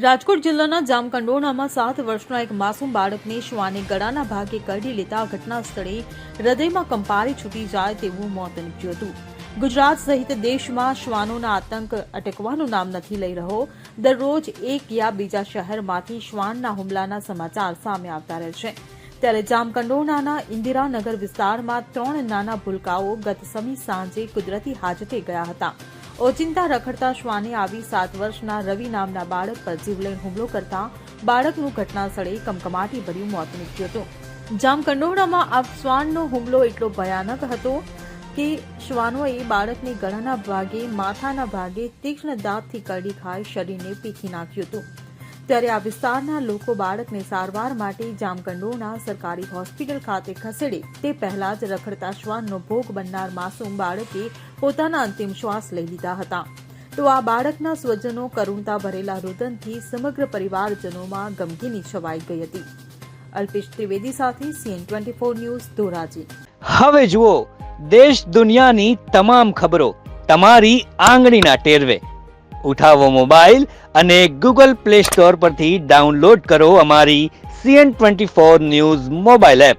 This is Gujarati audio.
રાજકોટ જિલ્લાના જામકંડોરણામાં 7 વર્ષના એક માસૂમ બાળકને શ્વાને ગળાના ભાગે કરડી લેતા ઘટના સ્થળે હૃદયમાં કંપારી છૂટી જાય તેવું મોત નીપજ્યું હતું. ગુજરાત સહિત દેશમાં શ્વાનોના આતંક અટકવાનું નામ નથી લઈ રહ્યો. દરરોજ એક યા બીજા શહેરમાંથી શ્વાનના હુમલાના સમાચાર સામે આવતા રહે છે. ત્યારે જામકંડોરણાના ઇન્દિરાનગર વિસ્તારમાં 3 નાના ભૂલકાઓ ગત સમી સાંજે કુદરતી હાજતે ગયા હતા. ઓચિંતા રખડતા શ્વાને આવી 7 વર્ષના રવિ નામના બાળક પર જીવલેણ હુમલો કરતા બાળકનું ઘટનાસ્થળે કમકમાટીભર્યું મોત નીપજ્યું હતું. જામકંડોરણામાં આ શ્વાનનો હુમલો એટલો ભયાનક હતો કે શ્વાનોએ બાળકને ગળાના ભાગે, માથાના ભાગે તીક્ષ્ણ દાંતથી કરડી ખાઈ શરીરને પીખી નાખ્યું હતું. ત્યારે આ વિસ્તારના લોકો બાળકને સારવાર માટે જામકંડોરણા સરકારી હોસ્પિટલ ખાતે ખસેડે તે પહેલા જ રખડતા શ્વાનનો ભોગ બનનાર માસૂમ બાળકે પોતાના અંતિમ શ્વાસ લઈ લીધા હતા. તો આ બાળકના સ્વજનો કરુણતા ભરેલા રુદનથી સમગ્ર પરિવારજનોમાં ગમગીની છવાઈ ગઈ હતી. અલ્પેશ ત્રિવેદી સાથે CN24 ન્યૂઝ ધોરાજી. હવે જુઓ દેશ દુનિયાની તમામ ખબરો તમારી આંગળીના ટેરવે. ઉઠાવો મોબાઈલ અને Google Play Store પરથી ડાઉનલોડ કરો અમારી CN24 ન્યૂઝ મોબાઈલ એપ.